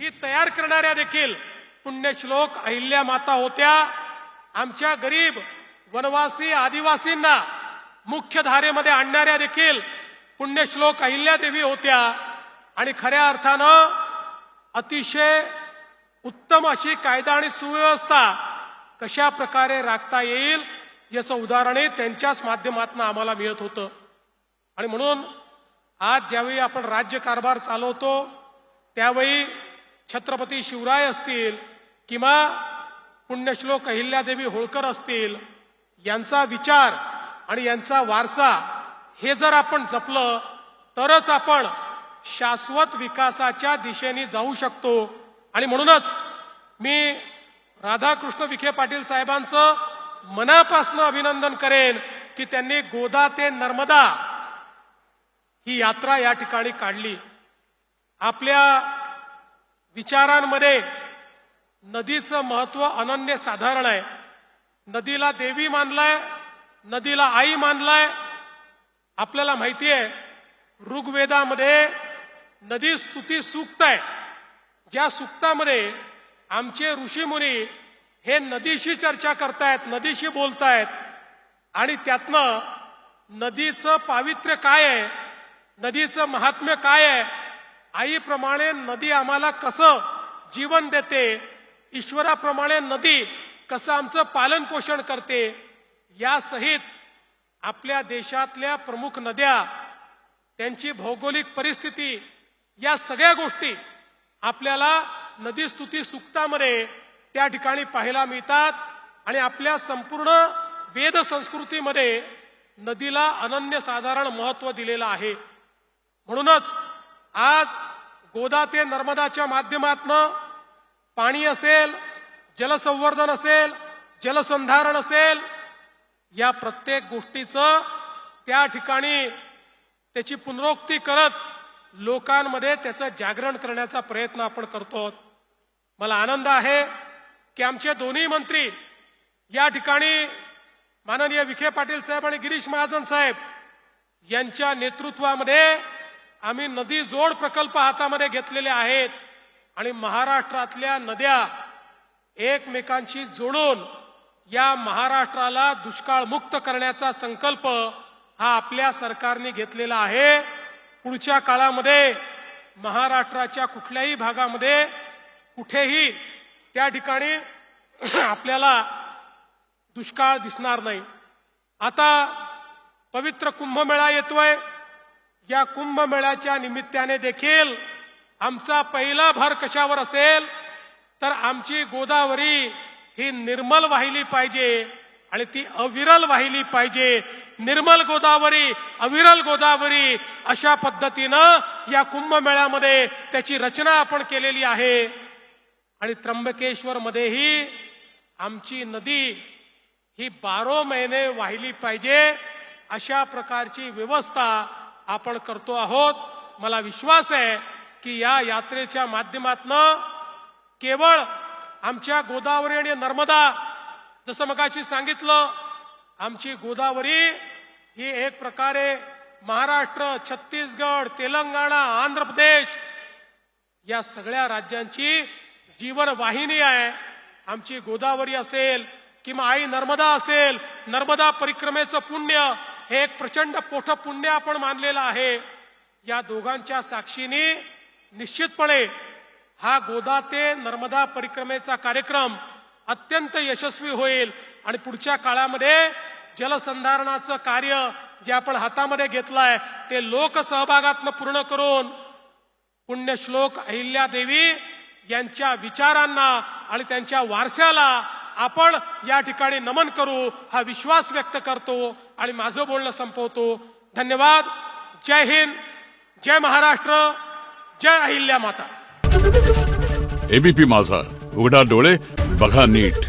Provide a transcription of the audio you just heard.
ही तयार करणाऱ्या देखील पुण्यश्लोक अहिल्या माता होत्या। आमच्या गरीब वनवासी आदिवासींना मुख्य धारेमध्ये आणणाऱ्या देखील पुण्यश्लोक अहिल्यादेवी होत्या। आणि खऱ्या अर्थानं अतिशय उत्तम अशी कायदा आणि सुव्यवस्था कशा प्रकारे राखता येईल याचं उदाहरण त्यांच्याच माध्यमातून आम्हाला मिळत होतं। आणि म्हणून आज ज्यावेळी आपण राज्यकारभार चालवतो त्यावेळी छत्रपती शिवराय असतील किंवा पुण्यश्लोक अहिल्यादेवी होळकर असतील यांचा विचार आणि यांचा वारसा हे जर आपण जपलं तरच आपण शाश्वत विकासाच्या दिशेने जाऊ शकतो। आणि म्हणूनच मी राधाकृष्ण विखे पाटील साहेबांचं मनापासून अभिनंदन करेन की त्यांनी गोदा ते नर्मदा ही यात्रा या ठिकाणी काढली। आपल्या विचारांमध्ये नदीचं महत्व अनन्यसाधारण आहे। नदीला देवी मानलाय, नदीला आई मानलाय। आपल्याला माहिती आहे ऋग्वेदामध्ये नदी स्तुती सूक्त आहे, ज्या सूक्तामध्ये आमचे ऋषीमुनी हे नदीशी चर्चा करतायत, नदीशी बोलतायत आणि त्यातनं नदीचं पावित्र्य काय आहे, नदीचं महात्म्य काय आहे, आईप्रमाणे नदी आम्हाला कसं जीवन देते, ईश्वराप्रमाणे नदी कसं आमचं पालन पोषण करते, यासहित आपल्या देशातल्या प्रमुख नद्या, त्यांची भौगोलिक परिस्थिती, या सगळ्या गोष्टी आपल्याला नदी स्तुती सूक्तामध्ये त्या ठिकाणी पाहायला मिळतात। आणि आपल्या संपूर्ण वेद संस्कृतीमध्ये नदीला अनन्यसाधारण महत्व दिलेलं आहे। म्हणूनच आज गोदा ते नर्मदाच्या माध्यमातून पाणी असेल, जलसंवर्धन असेल, जलसंधारण असेल, या प्रत्येक गोष्टीचं त्या ठिकाणी त्याची पुनरुक्ती करत लोकांमध्ये त्याचं जागरण करण्याचा प्रयत्न आपण करतो। मला आनंद आहे की आमचे दोन्ही मंत्री या ठिकाणी माननीय विखे पाटील साहेब आणि गिरीश महाजन साहेब यांच्या नेतृत्वामध्ये आम्ही नदी जोड प्रकल्प हातामध्ये घेतलेले आहेत आणि महाराष्ट्रातल्या नद्या एकमेकांशी जोडून या महाराष्ट्राला दुष्काळ मुक्त करण्याचा संकल्प हा आपल्या सरकारने घेतलेला आहे। पुढच्या काळामध्ये महाराष्ट्राच्या कुठल्याही भागामध्ये कुठेही त्या ठिकाणी आपल्याला दुष्काळ दिसणार नाही। आता पवित्र कुंभमेळा येतोय, या कुंभमेळ्याच्या निमित्ताने देखील आमचा पहिला भर कशावर असेल तर आमची गोदावरी ही निर्मल वाहिली पाहिजे आणि ती अविरल वाहिली पाहिजे। निर्मल गोदावरी, अविरल गोदावरी अशा पद्धतीनं या कुंभमेळ्यामध्ये त्याची रचना आपण केलेली आहे। आणि त्र्यंबकेश्वर मध्येही आमची नदी ही 12 महिने वाहिली पाहिजे अशा प्रकारची व्यवस्था आपण करतो आहोत। मला विश्वास आहे की या यात्रेच्या माध्यमातून केवळ आमच्या गोदावरी आणि नर्मदा, जसं मगाशी सांगितलं, आमची गोदावरी ही एक प्रकारे महाराष्ट्र, छत्तीसगड, तेलंगणा, आंध्र प्रदेश या सगळ्या राज्यांची जीवन वाहिनी आहे। आमची गोदावरी असेल किंवा आई नर्मदा असेल, नर्मदा परिक्रमेचं पुण्य हे एक प्रचंड मोठं पुण्य आपण मानलेलं आहे। या दोघांच्या साक्षीने निश्चितपणे हा गोदा ते नर्मदा परिक्रमेचा कार्यक्रम अत्यंत यशस्वी होईल आणि पुढच्या काळामध्ये जलसंधारणाचं कार्य जे आपण हातामध्ये घेतलंय ते लोकसहभागातून पूर्ण करून पुण्यश्लोक अहिल्यादेवी यांच्या विचारांना आणि त्यांच्या वारशाला आपण या ठिकाणी नमन करू, हा विश्वास व्यक्त करतो आणि माझं बोलणं संपवतो। धन्यवाद। जय हिंद, जय महाराष्ट्र, जय अहिल्या माता। एबीपी माझा, उघडा डोळे बघा नीट।